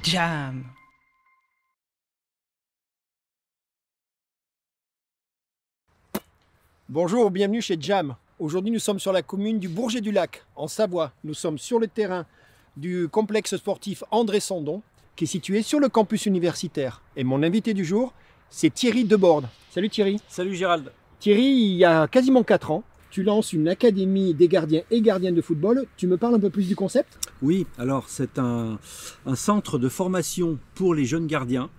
Jam. Bonjour, bienvenue chez Jam. Aujourd'hui, nous sommes sur la commune du Bourget-du-Lac, en Savoie. Nous sommes sur le terrain du complexe sportif André Sandon, qui est situé sur le campus universitaire. Et mon invité du jour, c'est Thierry Deborde. Salut Thierry. Salut Gérald. Thierry, il y a quasiment 4 ans, tu lances une académie des gardiens et gardiennes de football. Tu me parles un peu plus du concept ? Oui, alors c'est un centre de formation pour les jeunes gardiens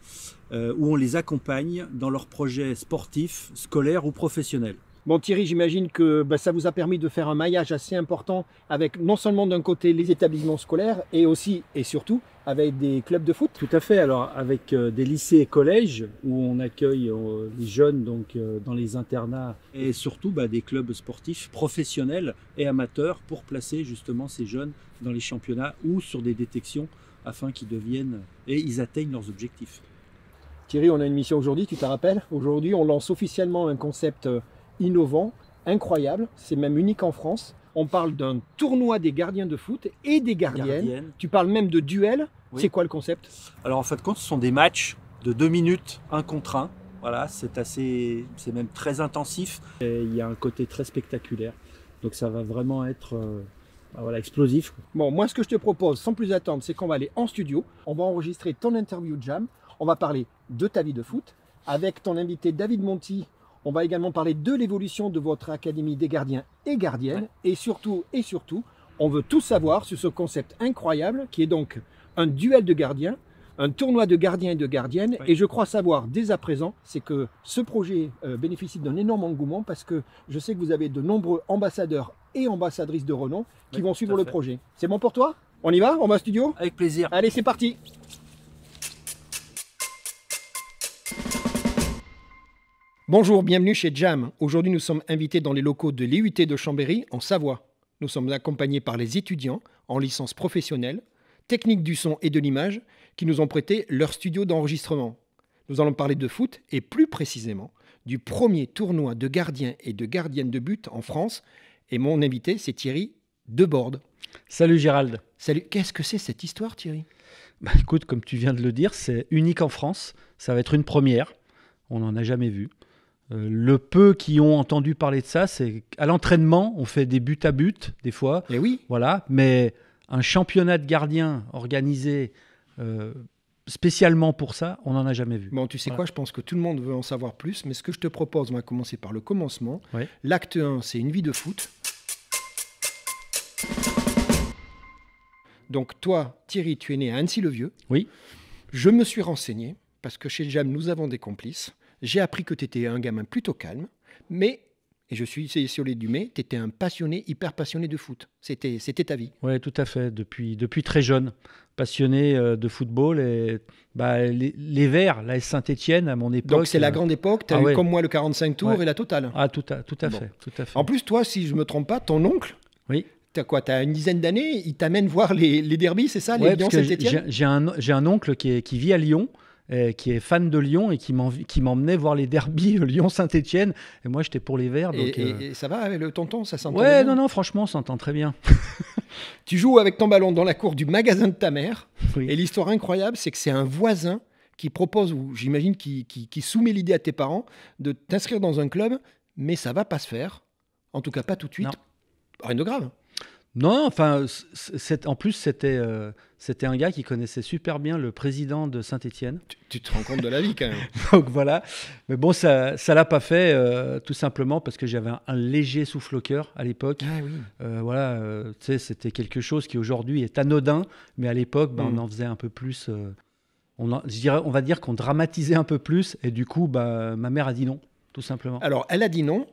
où on les accompagne dans leurs projets sportifs, scolaires ou professionnels. Bon Thierry, j'imagine que ça vous a permis de faire un maillage assez important avec non seulement d'un côté les établissements scolaires et aussi et surtout avec des clubs de foot. Tout à fait, alors avec des lycées et collèges où on accueille les jeunes donc, dans les internats et surtout des clubs sportifs professionnels et amateurs pour placer justement ces jeunes dans les championnats ou sur des détections afin qu'ils deviennent et ils atteignent leurs objectifs. Thierry, on a une mission aujourd'hui, tu te rappelles ? Aujourd'hui, on lance officiellement un concept innovant, incroyable, c'est même unique en France. On parle d'un tournoi des gardiens de foot et des gardiennes. Tu parles même de duel. Oui. C'est quoi le concept ? Alors en fait, ce sont des matchs de 2 minutes, 1 contre 1. Voilà, c'est même très intensif. Et il y a un côté très spectaculaire. Donc ça va vraiment être explosif. Bon, moi ce que je te propose, sans plus attendre, c'est qu'on va aller en studio. On va enregistrer ton interview Jam. On va parler de ta vie de foot. Avec ton invité David Monti, on va également parler de l'évolution de votre académie des gardiens et gardiennes. Ouais. Et surtout, on veut tout savoir sur ce concept incroyable qui est donc un duel de gardiens, un tournoi de gardiens et de gardiennes. Ouais. Et je crois savoir dès à présent, c'est que ce projet bénéficie d'un énorme engouement parce que je sais que vous avez de nombreux ambassadeurs et ambassadrices de renom qui vont suivre le projet. C'est bon pour toi ? On y va ? On va au studio ? Avec plaisir. Allez, c'est parti ! Bonjour, bienvenue chez Jam. Aujourd'hui, nous sommes invités dans les locaux de l'IUT de Chambéry, en Savoie. Nous sommes accompagnés par les étudiants en licence professionnelle, technique du son et de l'image, qui nous ont prêté leur studio d'enregistrement. Nous allons parler de foot et plus précisément du premier tournoi de gardiens et de gardiennes de but en France. Et mon invité, c'est Thierry Deborde. Salut Gérald. Salut. Qu'est-ce que c'est cette histoire, Thierry ? Écoute, comme tu viens de le dire, c'est unique en France. Ça va être une première. On n'en a jamais vu. Le peu qui ont entendu parler de ça, c'est qu'à l'entraînement, on fait des buts à but, des fois. Et oui. Voilà, mais un championnat de gardiens organisé spécialement pour ça, on n'en a jamais vu. Bon, tu sais quoi, je pense que tout le monde veut en savoir plus, mais ce que je te propose, on va commencer par le commencement. Oui. L'acte 1, c'est une vie de foot. Donc toi, Thierry, tu es né à Annecy-le-Vieux. Oui. Je me suis renseigné, parce que chez Jam, nous avons des complices. J'ai appris que tu étais un gamin plutôt calme, mais, et je suis désolé du mais, tu étais un passionné, hyper passionné de foot. C'était ta vie. Oui, tout à fait. Depuis très jeune, passionné de football. Et les Verts, l'AS Saint-Étienne, à mon époque. Donc c'est la grande époque, tu as eu comme moi le 45 tours et la totale. Ah, tout à fait. En plus, toi, si je ne me trompe pas, ton oncle, oui. Tu as une dizaine d'années, il t'amène voir les derbys, c'est ça, les Lyon Saint-Étienne ? J'ai un oncle qui vit à Lyon. Qui est fan de Lyon et qui m'emmenait voir les derbys Lyon-Saint-Étienne. Et moi, j'étais pour les Verts. Donc, et ça va avec le tonton, ça s'entend bien ? Ouais, non, franchement, ça s'entend très bien. Tu joues avec ton ballon dans la cour du magasin de ta mère. Oui. Et l'histoire incroyable, c'est que c'est un voisin qui propose, ou j'imagine qui soumet l'idée à tes parents, de t'inscrire dans un club, mais ça va pas se faire. En tout cas, pas tout de suite. Non. Rien de grave. Non, enfin, en plus, c'était un gars qui connaissait super bien le président de Saint-Étienne. Tu te rends compte de la vie, quand même. Donc voilà. Mais bon, ça l'a pas fait, tout simplement parce que j'avais un léger souffle au cœur à l'époque. Ah oui. Tu sais, c'était quelque chose qui aujourd'hui est anodin, mais à l'époque, on en faisait un peu plus. On va dire qu'on dramatisait un peu plus, et du coup, ma mère a dit non, tout simplement. Alors, elle a dit non,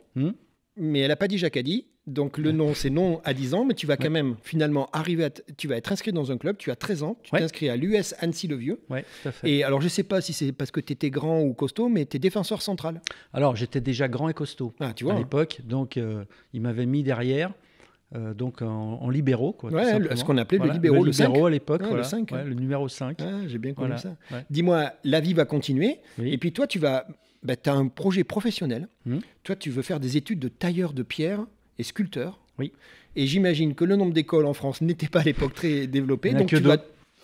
mais elle n'a pas dit Jacques a dit. Donc le non, c'est non à 10 ans, mais tu vas quand même finalement arriver tu vas être inscrit dans un club, tu as 13 ans, tu t'inscris à l'US Annecy-le-Vieux. Oui, tout à fait. Et alors je ne sais pas si c'est parce que tu étais grand ou costaud, mais tu es défenseur central. Alors j'étais déjà grand et costaud tu vois, à l'époque, donc il m'avait mis derrière, donc en libéraux. Quoi, ce qu'on appelait le libéraux, le 5 à l'époque, le 5. Le numéro 5. J'ai bien connu ça. Ouais. Dis-moi, la vie va continuer, et puis toi tu as un projet professionnel, toi tu veux faire des études de tailleur de pierre et sculpteur. Oui. Et j'imagine que le nombre d'écoles en France n'était pas à l'époque très développé. Donc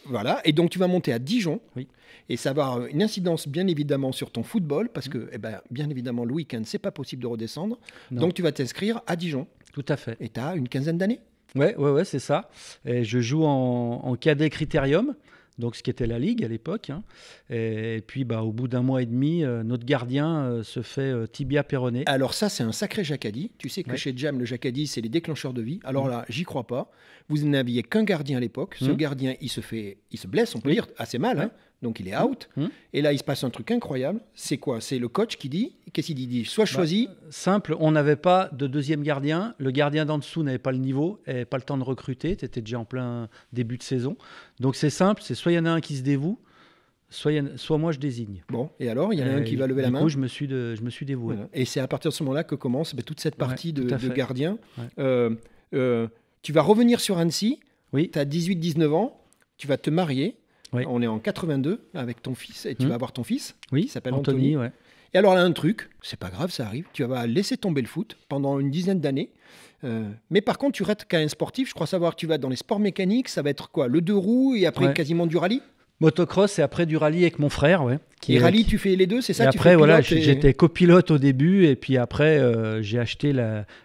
Voilà, et donc tu vas monter à Dijon. Oui. Et ça va avoir une incidence bien évidemment sur ton football, parce que bien évidemment le week-end, c'est pas possible de redescendre. Non. Donc tu vas t'inscrire à Dijon. Tout à fait. Et tu as une quinzaine d'années. Ouais, c'est ça. Et je joue en cadet Critérium, donc ce qui était la Ligue à l'époque. Hein. Et puis, au bout d'un mois et demi, notre gardien se fait tibia péroné. Alors ça, c'est un sacré jacadi. Tu sais que chez Jam, le jacadi, c'est les déclencheurs de vie. Alors là, j'y crois pas. Vous n'aviez qu'un gardien à l'époque. Ce gardien, il se blesse, on peut dire, assez mal. Hein. Donc il est out. Et là, il se passe un truc incroyable. C'est quoi? C'est le coach qui dit, qu'est-ce qu'il dit? Soit choisi. Simple, on n'avait pas de deuxième gardien. Le gardien d'en dessous n'avait pas le niveau, n'avait pas le temps de recruter. Tu étais déjà en plein début de saison. Donc c'est simple, c'est soit il y en a un qui se dévoue, soit moi je désigne. Bon, et alors, il y en a un qui va lever la main. Du coup, je me suis dévoué. Voilà. Et c'est à partir de ce moment-là que commence toute cette partie de gardien. Ouais. Tu vas revenir sur Annecy. Oui. Tu as 18-19 ans. Tu vas te marier. Oui. On est en 82 avec ton fils. Et tu vas avoir ton fils qui s'appelle Anthony. Anthony. Et alors là, un truc, c'est pas grave, ça arrive. Tu vas laisser tomber le foot pendant une dizaine d'années. Mais par contre, tu restes quand même sportif. Je crois savoir que tu vas dans les sports mécaniques. Ça va être quoi? Le 2 roues et après quasiment du rallye? Motocross et après du rallye avec mon frère, Et rallye, tu fais les deux, c'est ça? Et après, voilà, j'étais copilote au début et puis après, j'ai acheté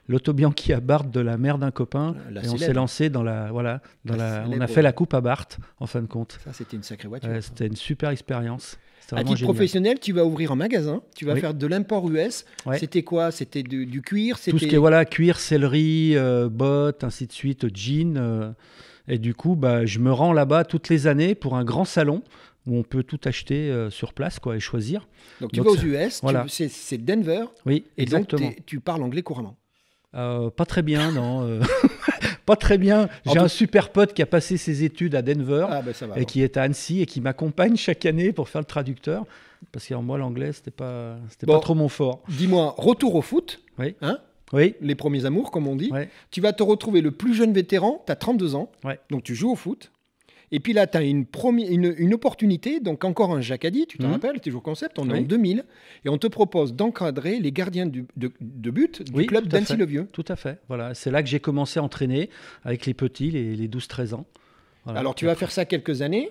l'Auto Bianchi à Barthes de la mère d'un copain et on s'est lancé on a fait la coupe à Barthes en fin de compte. Ça, c'était une sacrée voiture. C'était une super expérience. À titre professionnel, tu vas ouvrir un magasin, tu vas faire de l'import US. Ouais. C'était quoi? C'était du cuir? Tout ce qui est cuir, sellerie, bottes, ainsi de suite, jeans. Et du coup, je me rends là-bas toutes les années pour un grand salon où on peut tout acheter sur place et choisir. Donc tu vas aux US, c'est Denver. Oui, et exactement. Donc tu parles anglais couramment. Pas très bien, non. Pas très bien. J'ai un super pote qui a passé ses études à Denver et qui est à Annecy et qui m'accompagne chaque année pour faire le traducteur. Parce que moi, l'anglais, c'était pas trop mon fort. Dis-moi, retour au foot. Oui. Hein? Oui. Les premiers amours, comme on dit. Ouais. Tu vas te retrouver le plus jeune vétéran, tu as 32 ans, donc tu joues au foot. Et puis là, tu as une opportunité, donc encore un jacadi, tu te rappelles, toujours concept, on est en 2000, et on te propose d'encadrer les gardiens de but du club d'Annecy-le-Vieux. Tout à fait, voilà. C'est là que j'ai commencé à entraîner avec les petits, les 12-13 ans. Voilà. Alors tu vas faire ça quelques années,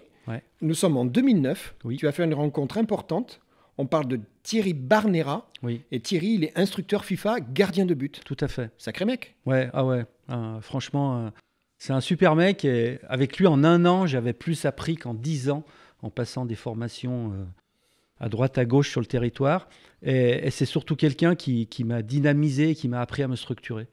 nous sommes en 2009, tu vas faire une rencontre importante. On parle de Thierry Barnera. Oui. Et Thierry, il est instructeur FIFA, gardien de but. Tout à fait. Sacré mec. Ouais, franchement, c'est un super mec. Et avec lui, en un an, j'avais plus appris qu'en 10 ans, en passant des formations à droite, à gauche sur le territoire. Et c'est surtout quelqu'un qui m'a dynamisé, qui m'a appris à me structurer.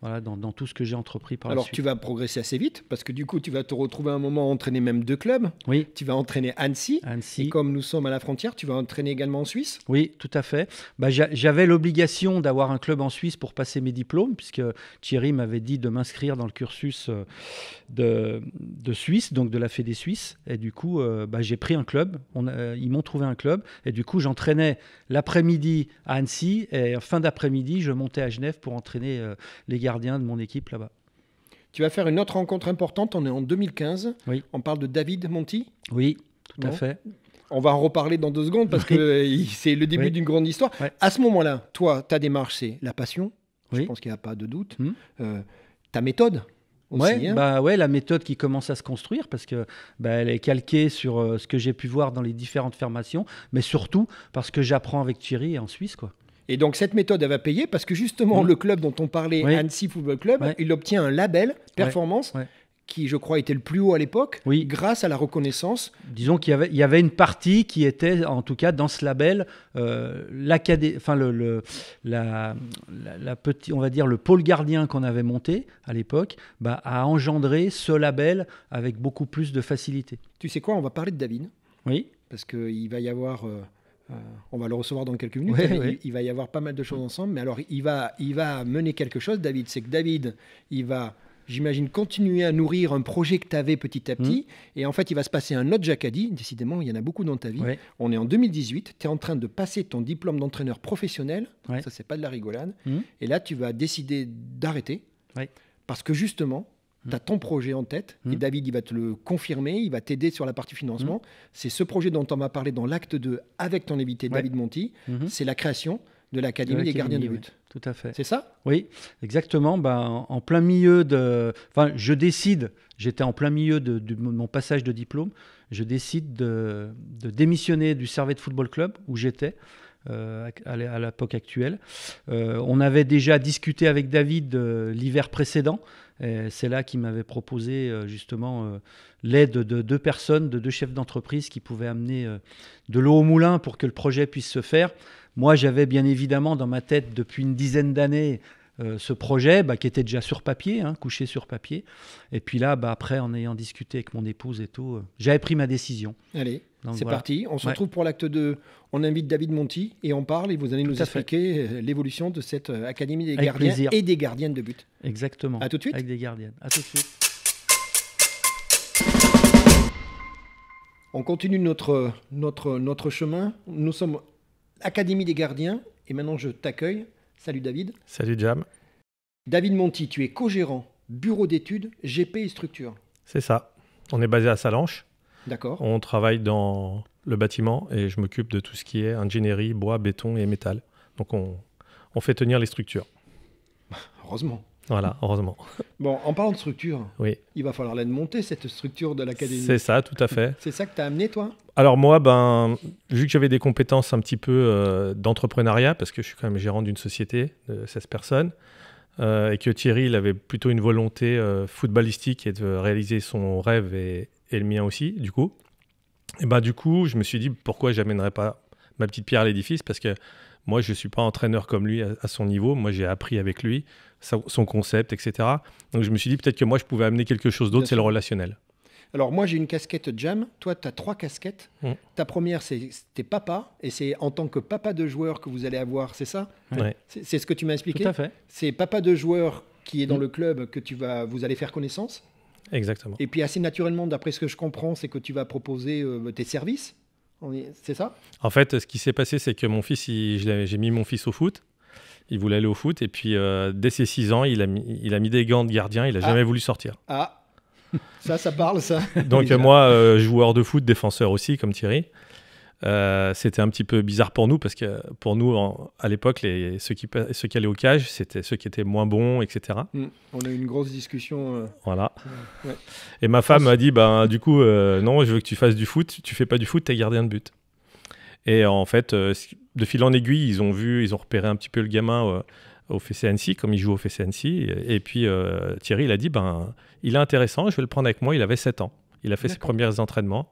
Voilà, dans tout ce que j'ai entrepris par la suite. Alors, tu vas progresser assez vite, parce que du coup, tu vas te retrouver à un moment à entraîner même 2 clubs. Oui. Tu vas entraîner Annecy. Et comme nous sommes à la frontière, tu vas entraîner également en Suisse. Oui, tout à fait. J'avais l'obligation d'avoir un club en Suisse pour passer mes diplômes, puisque Thierry m'avait dit de m'inscrire dans le cursus de Suisse, donc de la Fédé suisse. Et du coup, j'ai pris un club. Ils m'ont trouvé un club. Et du coup, j'entraînais l'après-midi à Annecy. Et en fin d'après-midi, je montais à Genève pour entraîner les gardien de mon équipe là-bas. Tu vas faire une autre rencontre importante, on est en 2015. Oui. On parle de David Monti. Oui, tout à fait. On va en reparler dans 2 secondes parce que c'est le début d'une grande histoire. Ouais. À ce moment-là, toi, ta démarche, c'est la passion. Je pense qu'il n'y a pas de doute. Ta méthode aussi, la méthode qui commence à se construire parce que elle est calquée sur ce que j'ai pu voir dans les différentes formations, mais surtout parce que j'apprends avec Thierry en Suisse, quoi. Et donc, cette méthode, elle va payer parce que justement, le club dont on parlait, Annecy Football Club, il obtient un label performance qui, je crois, était le plus haut à l'époque grâce à la reconnaissance. Disons qu'il y avait une partie qui était, en tout cas, dans ce label, on va dire le pôle gardien qu'on avait monté à l'époque, a engendré ce label avec beaucoup plus de facilité. Tu sais quoi, on va parler de David. Oui. Parce qu'il va y avoir... on va le recevoir dans quelques minutes. Il va y avoir pas mal de choses ensemble. Mais alors, il va mener quelque chose, David. C'est que David, il va, j'imagine, continuer à nourrir un projet que tu avais petit à petit. Et en fait, il va se passer un autre jacadi. Décidément, il y en a beaucoup dans ta vie. On est en 2018. Tu es en train de passer ton diplôme d'entraîneur professionnel. Ça, c'est pas de la rigolade. Et là, tu vas décider d'arrêter. Parce que justement... Tu as ton projet en tête et David, il va te le confirmer, il va t'aider sur la partie financement. C'est ce projet dont on va parler dans l'acte 2 avec ton invité David Monti. C'est la création de l'Académie des gardiens de but. Oui, tout à fait. C'est ça? Oui, exactement. En plein milieu Enfin, j'étais en plein milieu de mon passage de diplôme, je décide de démissionner du Servette Football Club, où j'étais à l'époque actuelle. On avait déjà discuté avec David l'hiver précédent. C'est là qu'il m'avait proposé justement l'aide de deux chefs d'entreprise qui pouvaient amener de l'eau au moulin pour que le projet puisse se faire. Moi, j'avais bien évidemment dans ma tête depuis une dizaine d'années ce projet qui était déjà sur papier, couché sur papier. Et puis là, après, en ayant discuté avec mon épouse et tout, j'avais pris ma décision. Allez, c'est voilà. parti. On se retrouve pour l'acte 2. On invite David Monti et on parle et vous allez nous expliquer l'évolution de cette Académie des gardiens et des gardiennes de but. Exactement. À tout de suite. Avec des gardiennes. À tout de suite. On continue notre chemin. Nous sommes Académie des gardiens et maintenant je t'accueille. Salut David. Salut Jam. David Monti, tu es co-gérant, bureau d'études, GP et structure. C'est ça. On est basé à Salanches. D'accord. On travaille dans le bâtiment et je m'occupe de tout ce qui est ingénierie, bois, béton et métal. Donc on fait tenir les structures. Heureusement. Voilà, heureusement. Bon, en parlant de structure, oui. Il va falloir la monter, cette structure de l'académie. C'est ça, tout à fait. C'est ça que tu as amené, toi? Alors moi, vu que j'avais des compétences un petit peu d'entrepreneuriat, parce que je suis quand même gérant d'une société de 16 personnes, et que Thierry, il avait plutôt une volonté footballistique et de réaliser son rêve et le mien aussi, du coup. Et du coup, je me suis dit, pourquoi j'amènerais pas ma petite pierre à l'édifice? Parce que moi, je ne suis pas entraîneur comme lui à son niveau. Moi, j'ai appris avec lui son concept, etc. Donc, je me suis dit peut-être que moi, je pouvais amener quelque chose d'autre, c'est le relationnel. Alors, moi, j'ai une casquette Jam. Toi, tu as 3 casquettes. Ta première, c'est t'es papa. Et c'est en tant que papa de joueur que vous allez avoir, c'est ça? Ouais. C'est ce que tu m'as expliqué? Tout à fait. C'est papa de joueur qui est dans le club que vous allez faire connaissance. Exactement. Et puis, assez naturellement, d'après ce que je comprends, c'est que tu vas proposer tes services. C'est ça? En fait, ce qui s'est passé, c'est que mon fils, j'ai mis mon fils au foot. Il voulait aller au foot. Et puis, dès ses 6 ans, il a mis des gants de gardien. Il n'a jamais voulu sortir. Ah, ça parle, ça. Donc, moi, joueur de foot, défenseur aussi, comme Thierry. C'était un petit peu bizarre pour nous parce que pour nous, à l'époque, ceux qui allaient au cage, c'était ceux qui étaient moins bons, etc. On a eu une grosse discussion. Voilà. Ouais. Et ma femme m'a dit, du coup, non, je veux que tu fasses du foot. Tu fais pas du foot, t'es gardien de but. Et en fait, de fil en aiguille, ils ont repéré un petit peu le gamin au FC Annecy, comme il joue au FC Annecy. Et puis Thierry, il a dit, il est intéressant, je vais le prendre avec moi. Il avait 7 ans. Il a fait ses premiers entraînements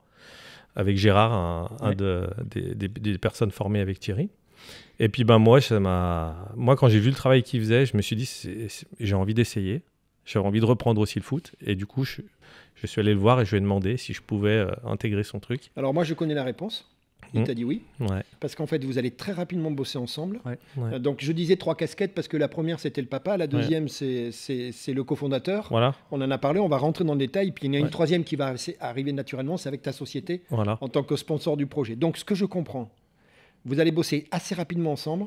avec Gérard, des personnes formées avec Thierry. Et puis moi, quand j'ai vu le travail qu'il faisait, je me suis dit, j'ai envie d'essayer. J'avais envie de reprendre aussi le foot. Et du coup, je suis allé le voir et je lui ai demandé si je pouvais intégrer son truc. Alors moi, je connais la réponse. Il t'a dit oui. Ouais. Parce qu'en fait, vous allez très rapidement bosser ensemble. Ouais. Donc, je disais 3 casquettes parce que la première, c'était le papa. La deuxième, c'est le cofondateur. Voilà. On en a parlé, on va rentrer dans le détail. Puis, il y en a une troisième qui va arriver naturellement, c'est avec ta société en tant que sponsor du projet. Donc, ce que je comprends, vous allez bosser assez rapidement ensemble.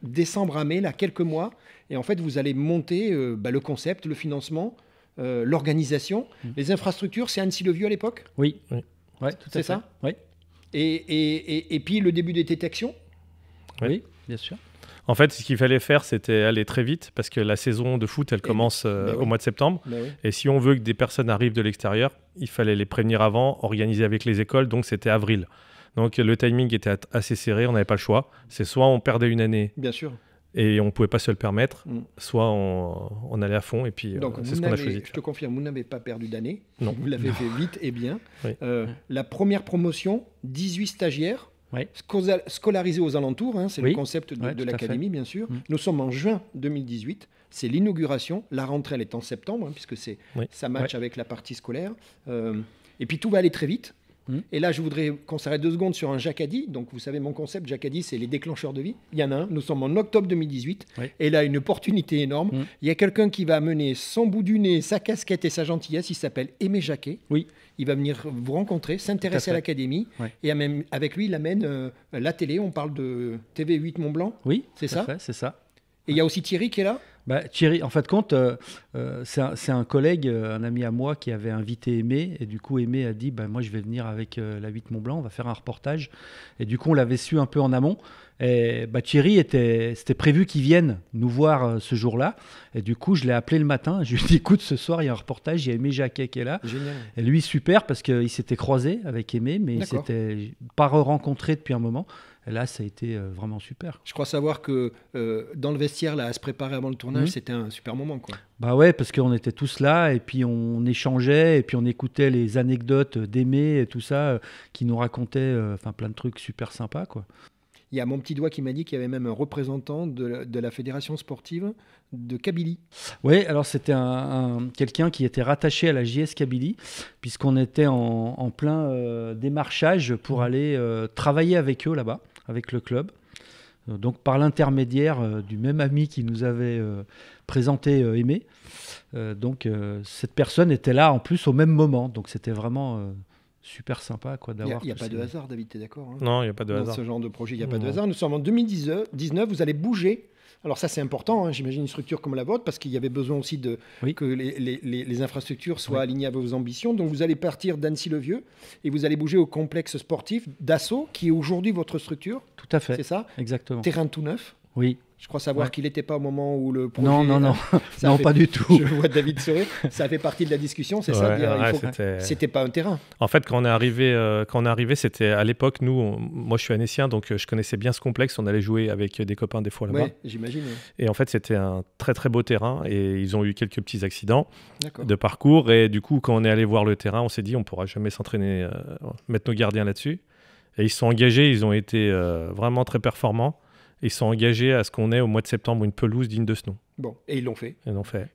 Décembre à mai, là, quelques mois. Et en fait, vous allez monter le concept, le financement, l'organisation. Les infrastructures, c'est Annecy-le-Vieux à l'époque? Oui. Ouais, tout à fait. C'est ça? Oui. Et puis le début des détections? Oui, bien sûr. En fait, ce qu'il fallait faire, c'était aller très vite parce que la saison de foot, elle commence au mois de septembre. Et si on veut que des personnes arrivent de l'extérieur, il fallait les prévenir avant, organiser avec les écoles. Donc, c'était avril. Donc, le timing était assez serré. On n'avait pas le choix. C'est soit on perdait une année. Bien sûr. Et on ne pouvait pas se le permettre, soit on allait à fond, et puis c'est ce qu'on a choisi. Je te confirme, vous n'avez pas perdu d'année, vous Non. l'avez fait vite et bien. Oui. La première promotion, 18 stagiaires, Oui. scolarisés aux alentours, c'est le concept de l'académie, bien sûr. Nous sommes en juin 2018, c'est l'inauguration, la rentrée elle est en septembre, puisque ça match avec la partie scolaire. Et puis tout va aller très vite. Et là, je voudrais qu'on s'arrête 2 secondes sur un Jacadi. Donc, vous savez, mon concept, Jacadi, c'est les déclencheurs de vie. Il y en a un. Nous sommes en octobre 2018. Et là, une opportunité énorme. Il y a quelqu'un qui va amener son bout du nez, sa casquette et sa gentillesse. Il s'appelle Aimé Jacquet. Oui. Il va venir vous rencontrer, s'intéresser à l'académie. Et avec lui, il amène la télé. On parle de TV8 Mont-Blanc. Oui, c'est ça. C'est ça. Et il y a aussi Thierry qui est là. Thierry, en fait, compte, c'est un collègue, un ami à moi qui avait invité Aimé. Et du coup, Aimé a dit moi, je vais venir avec la 8 Mont-Blanc, on va faire un reportage. Et du coup, on l'avait su un peu en amont. Et Thierry, c'était prévu qu'il vienne nous voir ce jour-là. Et du coup, je l'ai appelé le matin. Je lui ai dit, écoute, ce soir, il y a un reportage. Il y a Aimé Jacquet qui est là. Génial. Et lui, super, parce qu'il s'était croisé avec Aimé, mais il s'était pas rencontré depuis un moment. Et là, ça a été vraiment super. Je crois savoir que dans le vestiaire, là, à se préparer avant le tournage, c'était un super moment, quoi. Bah ouais, parce qu'on était tous là, et puis on échangeait, et puis on écoutait les anecdotes d'Aimé et tout ça, qui nous racontait plein de trucs super sympas, quoi. Il y a mon petit doigt qui m'a dit qu'il y avait même un représentant de la fédération sportive de Kabylie. Oui, alors c'était quelqu'un qui était rattaché à la JS Kabylie, puisqu'on était en plein démarchage pour aller travailler avec eux là-bas, avec le club. Donc par l'intermédiaire du même ami qui nous avait présenté Aimé. Donc cette personne était là en plus au même moment. Donc c'était vraiment... super sympa d'avoir. Il n'y a pas de hasard, David, tu es d'accord, hein? Non, il n'y a pas de hasard. Dans ce genre de projet, il n'y a pas de hasard. Nous sommes en 2019, vous allez bouger. Alors ça, c'est important, hein, j'imagine, une structure comme la vôtre, parce qu'il y avait besoin aussi que les infrastructures soient alignées à vos ambitions. Donc vous allez partir d'Annecy-le-Vieux et vous allez bouger au complexe sportif d'Assaut, qui est aujourd'hui votre structure. Tout à fait. C'est ça? Exactement. Terrain tout neuf. Oui. Je crois savoir qu'il n'était pas au moment où le projet... Non, non, pas du tout. Je vois David sourire. Ça fait partie de la discussion, c'est ça? C'était pas un terrain. En fait, quand on est arrivé, c'était à l'époque, moi je suis annécien, donc je connaissais bien ce complexe. On allait jouer avec des copains des fois là-bas. Oui, j'imagine. Et en fait, c'était un très très beau terrain et ils ont eu quelques petits accidents de parcours. Et du coup, quand on est allé voir le terrain, on s'est dit on ne pourra jamais s'entraîner, mettre nos gardiens là-dessus. Et ils se sont engagés, ils ont été vraiment très performants. Ils sont engagés à ce qu'on ait au mois de septembre une pelouse digne de ce nom. Bon, et ils l'ont fait.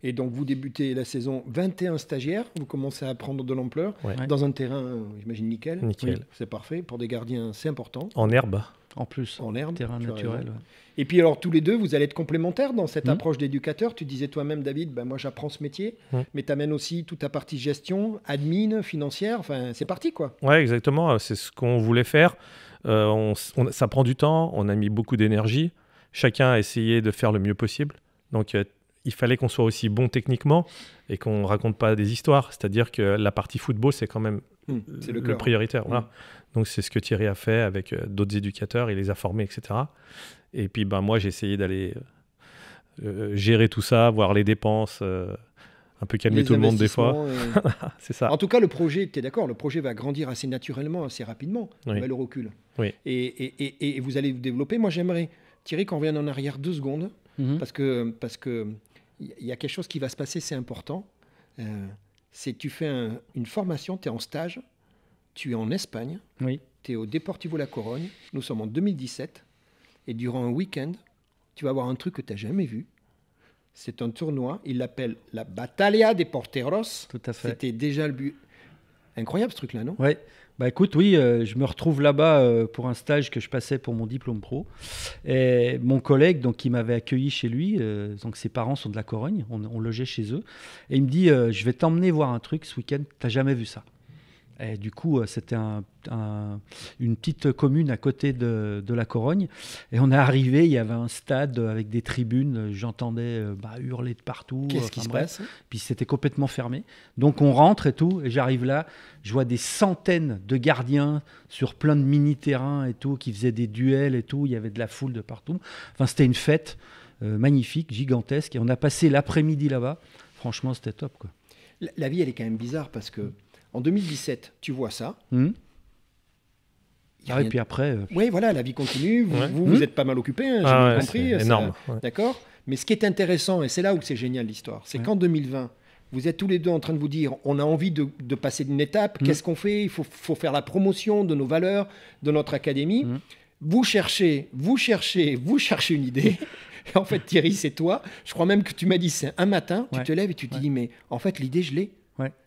Et donc, vous débutez la saison 21 stagiaires, vous commencez à prendre de l'ampleur dans un terrain, j'imagine, nickel. Oui, c'est parfait. Pour des gardiens, c'est important. En herbe. En plus, en herbe, terrain naturel. Et puis alors, tous les deux, vous allez être complémentaires dans cette approche d'éducateur. Tu disais toi-même, David, moi j'apprends ce métier, mais tu amènes aussi toute ta partie gestion, admin, financière. Enfin, c'est parti, quoi. Ouais, exactement. C'est ce qu'on voulait faire. Ça prend du temps, on a mis beaucoup d'énergie. Chacun a essayé de faire le mieux possible. Donc, il fallait qu'on soit aussi bon techniquement et qu'on ne raconte pas des histoires. C'est-à-dire que la partie football, c'est quand même le prioritaire. Voilà. Donc, c'est ce que Thierry a fait avec d'autres éducateurs. Il les a formés, etc. Et puis, moi, j'ai essayé d'aller gérer tout ça, voir les dépenses, un peu calmer tout le monde des fois. C'est ça. En tout cas, le projet, tu es d'accord, le projet va grandir assez naturellement, assez rapidement, le recul. Oui. Et vous allez vous développer. Moi, j'aimerais, Thierry, qu'on revienne en arrière 2 secondes, parce que il y a quelque chose qui va se passer, c'est important. C'est tu fais une formation, tu es en stage, tu es en Espagne, tu es au Deportivo La Corogne, nous sommes en 2017, et durant un week-end, tu vas voir un truc que tu n'as jamais vu. C'est un tournoi, il l'appelle la Battaglia des Porteros. Tout à fait. C'était déjà le but. Incroyable ce truc-là, non? Oui. Écoute, je me retrouve là-bas pour un stage que je passais pour mon diplôme pro. Et mon collègue, donc, qui m'avait accueilli chez lui, donc ses parents sont de la Corogne, on logeait chez eux, et il me dit je vais t'emmener voir un truc ce week-end, t'as jamais vu ça. Et du coup, c'était une petite commune à côté de la Corogne. Et on est arrivé, il y avait un stade avec des tribunes. J'entendais hurler de partout. Qu'est-ce qui se passe? Puis c'était complètement fermé. Donc on rentre et tout. Et j'arrive là, je vois des centaines de gardiens sur plein de mini-terrains et tout, qui faisaient des duels et tout. Il y avait de la foule de partout. Enfin, c'était une fête magnifique, gigantesque. Et on a passé l'après-midi là-bas. Franchement, c'était top, quoi. La vie, elle est quand même bizarre parce que en 2017, tu vois ça. Et puis après... Oui, voilà, la vie continue. Vous êtes pas mal occupé, j'ai bien compris. C'est énorme. D'accord. Mais ce qui est intéressant, et c'est là où c'est génial l'histoire, c'est qu'en 2020, vous êtes tous les deux en train de vous dire, on a envie de passer d'une étape, qu'est-ce qu'on fait? Il faut faire la promotion de nos valeurs, de notre académie. Vous cherchez une idée. Et en fait, Thierry, c'est toi. Je crois même que tu m'as dit, c'est un matin, tu te lèves et tu te dis, mais en fait, l'idée, je l'ai.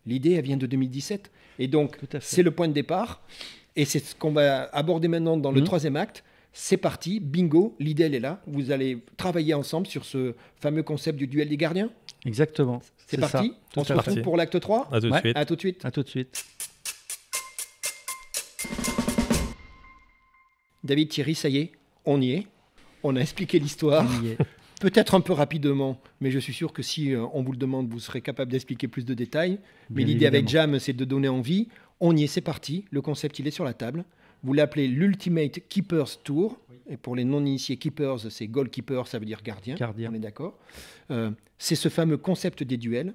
L'idée, elle vient de 2017. Et donc, c'est le point de départ. Et c'est ce qu'on va aborder maintenant dans le 3e acte. C'est parti, bingo, l'idée, elle est là. Vous allez travailler ensemble sur ce fameux concept du duel des gardiens. Exactement. C'est parti. On se retrouve pour l'acte 3. À tout de suite. À tout de suite. À tout de suite. David, Thierry, ça y est, on y est. On a expliqué l'histoire. Peut-être un peu rapidement, mais je suis sûr que si on vous le demande, vous serez capable d'expliquer plus de détails. Mais l'idée avec Jam, c'est de donner envie. On y est, c'est parti. Le concept, il est sur la table. Vous l'appelez l'Ultimate Keepers Tour. et pour les non-initiés keepers, c'est goalkeeper, ça veut dire gardien. On est d'accord. C'est ce fameux concept des duels.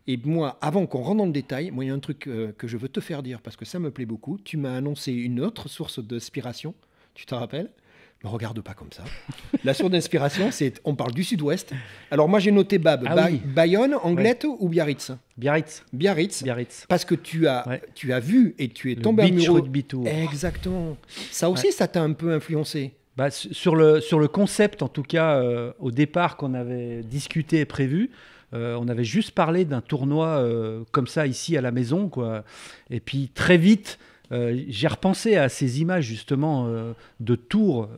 Et moi, avant qu'on rentre dans le détail, moi, il y a un truc que je veux te faire dire parce que ça me plaît beaucoup. Tu m'as annoncé une autre source d'inspiration. Tu te rappelles ? Ne me regarde pas comme ça. La source d'inspiration, on parle du sud-ouest. Alors moi, j'ai noté Bab. Bayonne, Anglet ou Biarritz ? Biarritz. Parce que tu as vu et tu es tombé amoureux. Rugby Tour. Exactement. Ça aussi, ça t'a un peu influencé. Sur le concept, en tout cas, au départ, qu'on avait discuté et prévu, on avait juste parlé d'un tournoi comme ça ici à la maison, quoi. Et puis très vite, j'ai repensé à ces images justement de tours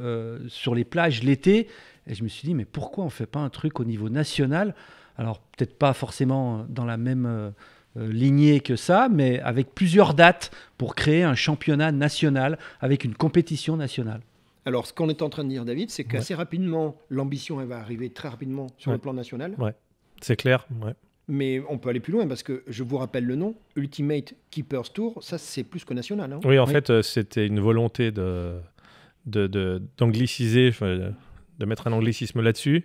sur les plages l'été, et je me suis dit mais pourquoi on fait pas un truc au niveau national? Alors peut-être pas forcément dans la même lignée que ça, mais avec plusieurs dates pour créer un championnat national avec une compétition nationale. Alors ce qu'on est en train de dire, David, c'est qu'assez rapidement, l'ambition elle va arriver très rapidement sur le plan national. Ouais. C'est clair, Mais on peut aller plus loin parce que je vous rappelle le nom, Ultimate Keepers Tour, ça c'est plus que national. Hein. Oui, en fait, c'était une volonté d'angliciser, de mettre un anglicisme là-dessus,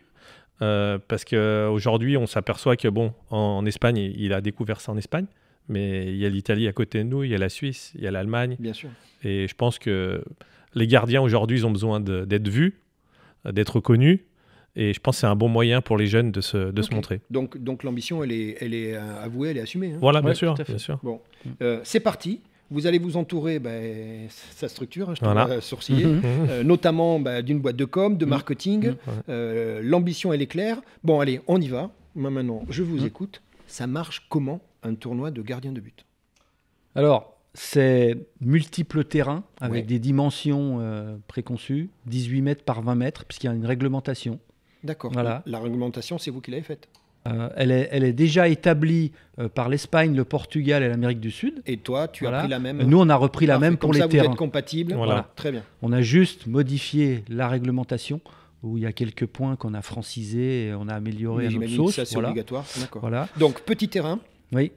parce qu'aujourd'hui, on s'aperçoit que, bon, en Espagne, il a découvert ça en Espagne, mais il y a l'Italie à côté de nous, il y a la Suisse, il y a l'Allemagne. Bien sûr. Et je pense que les gardiens, aujourd'hui, ils ont besoin d'être vus, d'être connus. Et je pense que c'est un bon moyen pour les jeunes de se montrer. Donc l'ambition, elle est avouée, elle est assumée. Hein. Voilà, bien sûr. Bon, c'est parti. Vous allez vous entourer, sa structure, hein, je te vois sourciller, notamment d'une boîte de com, de marketing. L'ambition, elle est claire. Bon, allez, on y va. Moi, maintenant, je vous écoute. Ça marche comment, un tournoi de gardien de but ? Alors, c'est multiples terrains avec des dimensions préconçues, 18 mètres par 20 mètres, puisqu'il y a une réglementation. D'accord. Voilà. La réglementation, c'est vous qui l'avez faite. Elle est déjà établie par l'Espagne, le Portugal et l'Amérique du Sud. Et toi, tu as pris la même. Nous, on a repris la même pour les terrains. Vous êtes compatibles. Voilà. Très bien. On a juste modifié la réglementation où il y a quelques points qu'on a francisés et on a amélioré à notre sauce. Ça, c'est obligatoire. D'accord. Voilà. Donc, petit terrain. Oui.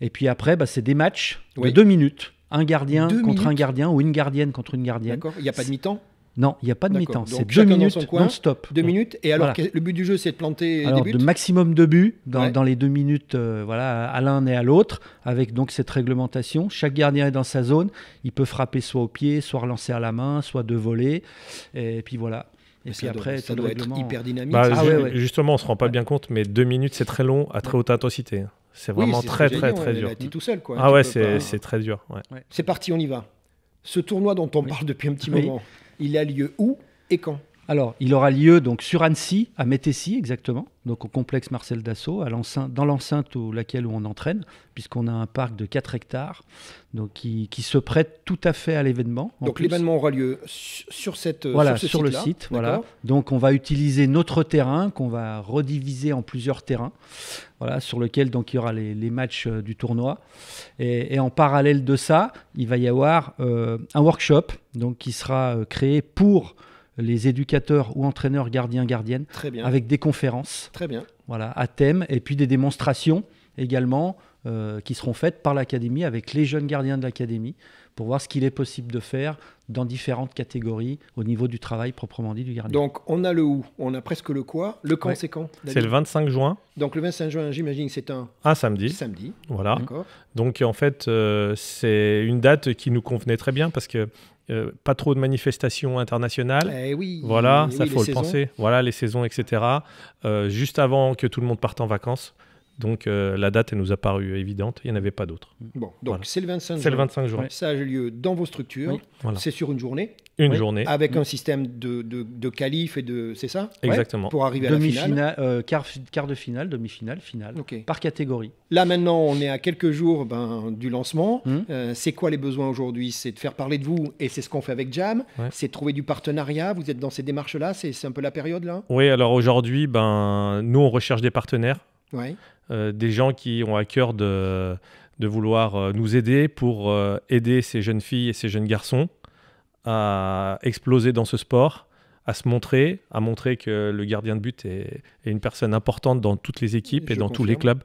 Et puis après, c'est des matchs de 2 minutes. Un gardien contre un gardien ou une gardienne contre une gardienne. D'accord. Il n'y a pas de mi-temps ? Non, il n'y a pas de mi-temps. C'est 2 minutes non-stop. 2 minutes. Et alors, le but du jeu, c'est de planter des buts ? De maximum de buts dans les 2 minutes à l'un et à l'autre, avec donc cette réglementation. Chaque gardien est dans sa zone. Il peut frapper soit au pied, soit relancer à la main, soit de voler. Et puis voilà. Et puis après, ça doit être hyper dynamique. Justement, on ne se rend pas bien compte, mais 2 minutes, c'est très long à très haute intensité. C'est vraiment très dur. Tu es tout seul, quoi. Ah ouais, c'est très dur. Ouais. C'est parti, on y va. Ce tournoi dont on parle depuis un petit moment, il a lieu où et quand ? Alors, il aura lieu donc sur Annecy, à Métessy exactement, donc au complexe Marcel Dassault, dans l'enceinte laquelle on entraîne, puisqu'on a un parc de 4 hectares donc qui se prête tout à fait à l'événement. Donc l'événement aura lieu sur le site. Voilà. Donc on va utiliser notre terrain qu'on va rediviser en plusieurs terrains, sur lequel donc il y aura les matchs du tournoi. Et en parallèle de ça, il va y avoir un workshop donc qui sera créé pour les éducateurs ou entraîneurs gardiens-gardiennes, avec des conférences à thème, et puis des démonstrations également qui seront faites par l'académie avec les jeunes gardiens de l'académie pour voir ce qu'il est possible de faire dans différentes catégories au niveau du travail proprement dit du gardien. Donc on a le où, on a presque le quoi, le quand c'est quand, David ? C'est le 25 juin. Donc le 25 juin, j'imagine que c'est un samedi. Voilà. D'accord. Donc en fait, c'est une date qui nous convenait très bien parce que pas trop de manifestations internationales. Voilà, ça faut le penser. Voilà, les saisons, etc. Juste avant que tout le monde parte en vacances. Donc la date, elle nous a paru évidente. Il n'y en avait pas d'autre. Bon, donc c'est le 25 juin. C'est le 25 juin. Ça a lieu dans vos structures. C'est sur une journée. Une journée. Avec un système de qualif et de... C'est ça ? Exactement. Pour arriver à la finale. Quart de finale, demi-finale, finale. Par catégorie. Là maintenant, on est à quelques jours du lancement. C'est quoi les besoins aujourd'hui ? C'est de faire parler de vous, et c'est ce qu'on fait avec Jam. C'est de trouver du partenariat. Vous êtes dans ces démarches-là. C'est un peu la période là ? Oui, alors aujourd'hui, nous, on recherche des partenaires. Des gens qui ont à cœur de vouloir nous aider pour aider ces jeunes filles et ces jeunes garçons à exploser dans ce sport, à à montrer que le gardien de but est une personne importante dans toutes les équipes et dans tous les clubs.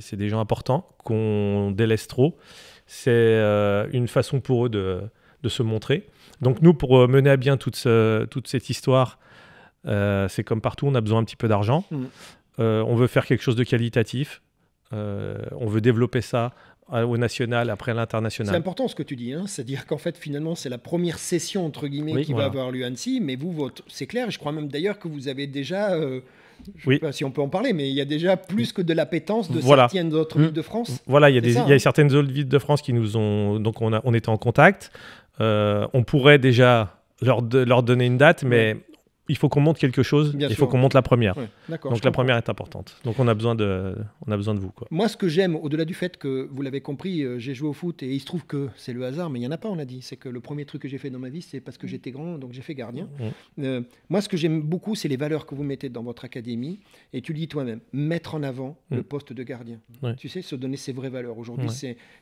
C'est des gens importants qu'on délaisse trop. C'est une façon pour eux de de se montrer. Donc nous, pour mener à bien toute cette histoire, c'est comme partout, on a besoin un petit peu d'argent. On veut faire quelque chose de qualitatif. On veut développer ça au national, après à l'international. C'est important ce que tu dis, hein. C'est-à-dire qu'en fait, finalement, c'est la première session, entre guillemets, qui va avoir lieu à Annecy, mais vous, c'est clair, je crois même d'ailleurs que vous avez déjà, je ne sais pas si on peut en parler, mais il y a déjà plus que de l'appétence de certaines autres villes de France. Voilà, il y a certaines autres villes de France qui nous ont... Donc on était en contact. On pourrait déjà leur donner une date, mais... Il faut qu'on monte quelque chose, il faut qu'on monte la première. Ouais, donc la première est importante. Donc on a besoin de vous, quoi. Moi, ce que j'aime, au-delà du fait que, vous l'avez compris, j'ai joué au foot et il se trouve que c'est le hasard, mais il n'y en a pas, on a dit. C'est que le premier truc que j'ai fait dans ma vie, c'est parce que j'étais grand, donc j'ai fait gardien. Moi, ce que j'aime beaucoup, c'est les valeurs que vous mettez dans votre académie. Et tu le dis toi-même, mettre en avant le poste de gardien. Tu sais, se donner ses vraies valeurs. Aujourd'hui,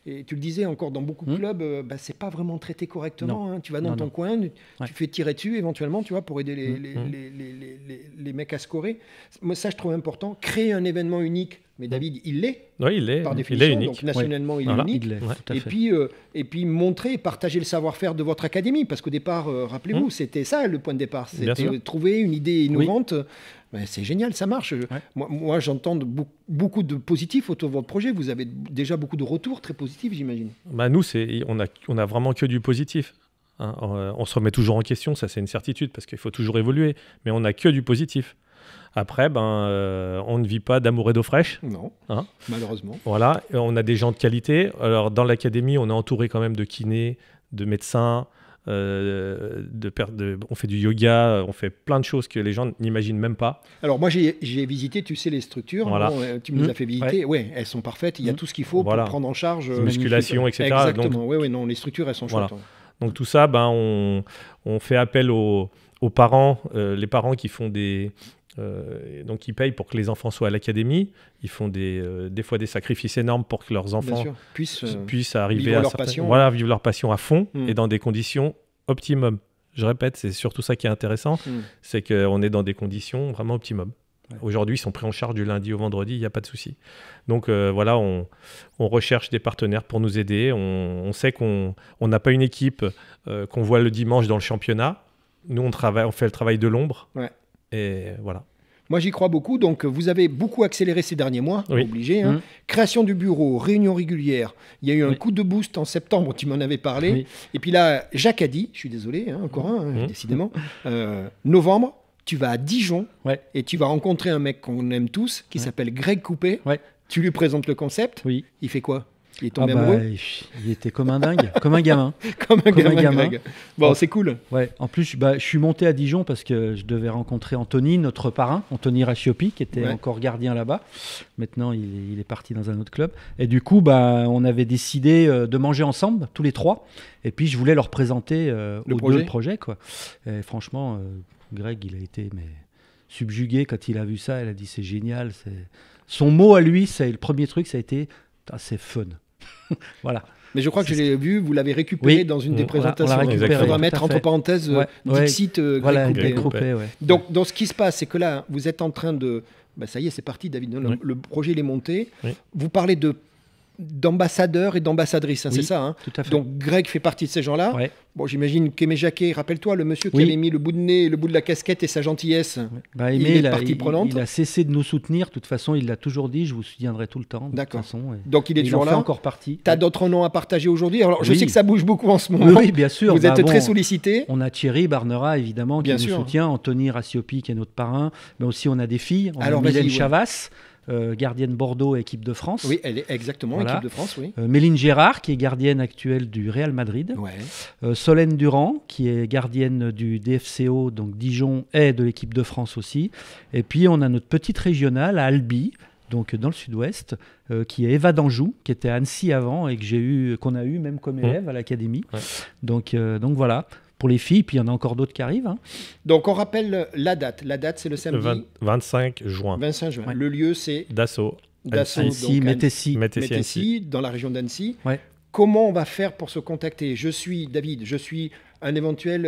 et tu le disais encore, dans beaucoup de clubs, c'est pas vraiment traité correctement. Hein. Tu vas dans ton coin, tu fais tirer dessus éventuellement, tu vois, pour aider les mecs à scorer. Moi, ça, je trouve important. Créer un événement unique. Mais David, il l'est. Oui, il l'est. Par définition. Il est unique. Donc, nationalement, il est unique. Et puis, montrer et partager le savoir-faire de votre académie. Parce qu'au départ, rappelez-vous, c'était ça le point de départ. C'était trouver une idée innovante. Ben, c'est génial, ça marche. Moi, j'entends beaucoup de positifs autour de votre projet. Vous avez déjà beaucoup de retours très positifs, j'imagine. Bah, nous, on a vraiment que du positif. Hein, on se remet toujours en question, ça c'est une certitude parce qu'il faut toujours évoluer, mais on n'a que du positif. Après, on ne vit pas d'amour et d'eau fraîche. Non, malheureusement. Voilà, on a des gens de qualité. Alors dans l'académie, on est entouré quand même de kinés, de médecins, on fait du yoga, on fait plein de choses que les gens n'imaginent même pas. Alors moi j'ai visité, tu sais, les structures, voilà. Tu me les as fait visiter, elles sont parfaites, il y a tout ce qu'il faut pour prendre en charge. Musculation, etc. Exactement, non, les structures elles sont chouettes. Donc tout ça, on fait appel aux parents, les parents qui font donc ils payent pour que les enfants soient à l'académie. Ils font des fois des sacrifices énormes pour que leurs enfants puissent arriver vivre à vivre leur passion à fond et dans des conditions optimum. Je répète, c'est surtout ça qui est intéressant, c'est qu'on est dans des conditions vraiment optimum. Aujourd'hui, ils sont pris en charge du lundi au vendredi, il n'y a pas de souci. Donc voilà, on recherche des partenaires pour nous aider. On sait qu'on n'a pas une équipe qu'on voit le dimanche dans le championnat. Nous, on fait le travail de l'ombre. Et voilà. Moi, j'y crois beaucoup. Donc, vous avez beaucoup accéléré ces derniers mois, obligé. Hein. Création du bureau, réunion régulière. Il y a eu un coup de boost en septembre, tu m'en avais parlé. Et puis là, Jacques a dit, je suis désolé, encore un, décidément, novembre, tu vas à Dijon et tu vas rencontrer un mec qu'on aime tous qui s'appelle Greg Coupet. Tu lui présentes le concept. Il fait quoi ? Il est tombé amoureux. Il était comme un dingue, comme un gamin. comme un gamin. Bon, c'est cool. En plus, je suis monté à Dijon parce que je devais rencontrer Anthony, notre parrain, Anthony Rachiopi, qui était encore gardien là-bas. Maintenant, il est parti dans un autre club. Et du coup, on avait décidé de manger ensemble, tous les trois. Et puis, je voulais leur présenter le projet. Quoi. Et franchement, Greg, il a été subjugué quand il a vu ça. Il a dit, c'est génial. Son mot à lui, le premier truc, ça a été, c'est fun. Voilà. Mais je crois que je l'ai vu, vous l'avez récupéré dans une des présentations. Il faudra mettre entre parenthèses Dixit Greg Coupet. Donc, ce qui se passe, c'est que là, vous êtes en train de... ça y est, c'est parti, David. Le projet, il est monté. Vous parlez d'ambassadeurs et d'ambassadrices, c'est ça, hein. Tout à fait. Donc Greg fait partie de ces gens-là. Bon, j'imagine qu'Aimé Jacquet, rappelle-toi, le monsieur qui avait mis le bout de nez, le bout de la casquette et sa gentillesse. Aimé, il est partie prenante. Il a cessé de nous soutenir. De toute façon, il l'a toujours dit, je vous soutiendrai tout le temps. D'accord. De toute façon, donc il est toujours là. Encore partie. Tu as d'autres noms à partager aujourd'hui. Alors je sais que ça bouge beaucoup en ce moment. Oui, bien sûr. Vous êtes très sollicité. On a Thierry Barnera, évidemment, qui nous soutient. Anthony Raciopi, qui est notre parrain. Mais aussi, on a des filles. On a Mylène Chavas. Gardienne Bordeaux, équipe de France. Oui, elle est exactement équipe de France, oui. Méline Gérard, qui est gardienne actuelle du Real Madrid. Solène Durand, qui est gardienne du DFCO, donc Dijon, et de l'équipe de France aussi. Et puis, on a notre petite régionale à Albi, donc dans le sud-ouest, qui est Eva d'Anjou, qui était à Annecy avant et qu'on a eu même comme élève à l'académie. Donc voilà. Pour les filles, puis il y en a encore d'autres qui arrivent. Hein. Donc, on rappelle la date. La date, c'est le samedi 25 juin. 25 juin. Le lieu, c'est Dassault. Annecy, Métessy, dans la région d'Annecy. Comment on va faire pour se contacter ? Je suis David, je suis un éventuel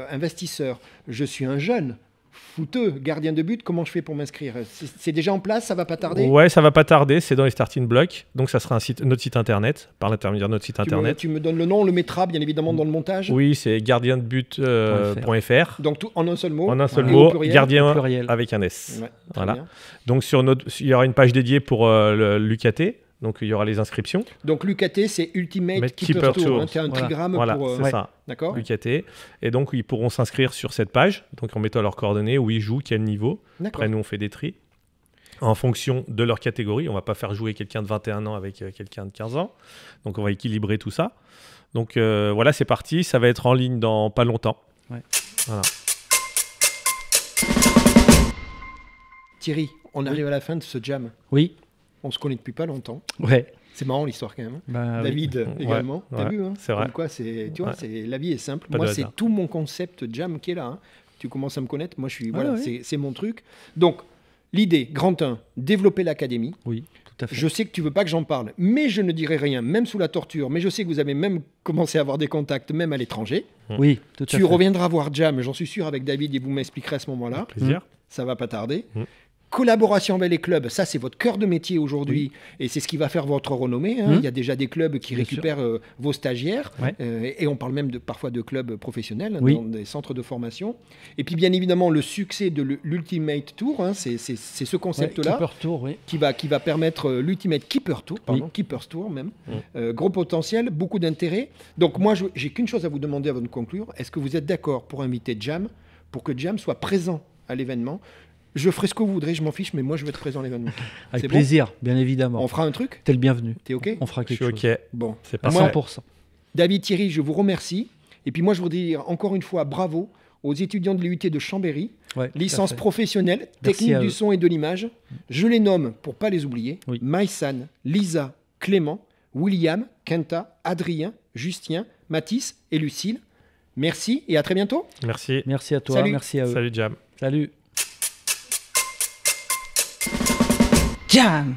investisseur, je suis un jeune. footeux, gardien de but, comment je fais pour m'inscrire? C'est déjà en place, ça va pas tarder? Ouais, ça va pas tarder, c'est dans les starting blocks. Donc ça sera notre site internet, par l'intermédiaire de notre site internet. Tu me donnes le nom, on le mettra bien évidemment dans le montage. Oui, c'est gardiendebut.fr. Donc tout en un seul mot. En un seul Et mot, au pluriel. gardien Au pluriel. avec un S. Ouais, très Voilà. bien. Donc il y aura une page dédiée pour l'UKT. Donc il y aura les inscriptions. Donc l'UKT, c'est Ultimate Keeper Keeper Tour. Tour. Tu as un Voilà. trigramme Voilà, pour... c'est ça. D'accord. UKT. Et donc ils pourront s'inscrire sur cette page, donc en mettant leurs coordonnées, où ils jouent, quel niveau. D'accord. Après nous on fait des tris en fonction de leur catégorie. On va pas faire jouer quelqu'un de 21 ans avec quelqu'un de 15 ans. Donc on va équilibrer tout ça. Donc voilà, c'est parti. Ça va être en ligne dans pas longtemps. Ouais. Voilà. Thierry, on arrive à la fin de ce jam. Oui, On se connaît depuis pas longtemps. ouais. C'est marrant l'histoire quand même. Bah, oui. David également. T'as ouais, vu, hein? c'est vrai. Comme quoi, tu vois, Ouais. la vie est simple. Pas Moi, de c'est hasard. tout mon concept jam qui est là. Hein. Tu commences à me connaître. Moi, je suis. Voilà, ouais. c'est mon truc. Donc, l'idée, grand 1, développer l'académie. Oui, tout à fait. Je sais que tu veux pas que j'en parle, mais je ne dirai rien, même sous la torture. Mais je sais que vous avez même commencé à avoir des contacts, même à l'étranger. Oui, tout à fait. Tu reviendras voir Jam, j'en suis sûr, avec David, et vous m'expliquerez à ce moment-là. Plaisir. Ça va pas tarder. Mm. Collaboration avec les clubs, ça c'est votre cœur de métier aujourd'hui et c'est ce qui va faire votre renommée. Hein. Il y a déjà des clubs qui Bien récupèrent vos stagiaires Ouais. Et on parle même parfois de clubs professionnels Oui. dans des centres de formation. Et puis bien évidemment le succès de l'Ultimate Tour, hein, c'est ce concept-là Keeper Tour, oui. qui va permettre l'Ultimate Keeper Tour, pardon, Oui. Keeper's Tour même. Gros potentiel, beaucoup d'intérêt. Donc moi, j'ai qu'une chose à vous demander avant de conclure. Est-ce que vous êtes d'accord pour inviter Jam, pour que Jam soit présent à l'événement? Je ferai ce que vous voudrez, je m'en fiche, mais moi je vais être présent à l'événement. Avec C'est plaisir, bien évidemment. On fera un truc? T'es le bienvenu. T'es OK? On fera Je quelque suis chose. OK. Bon. C'est À parfait. 100%. David, Thierry, je vous remercie. Et puis moi, je voudrais dire encore une fois bravo aux étudiants de l'IUT de Chambéry, Ouais, tout à licence fait. professionnelle, Merci technique à du eux. son et de l'image. Je les nomme pour pas les oublier. Oui. Maïsan, Lisa, Clément, William, Kenta, Adrien, Justien, Mathis et Lucille. Merci et à très bientôt. Merci. Merci à toi, Salut. merci à eux. Salut Jam. Salut. Jam.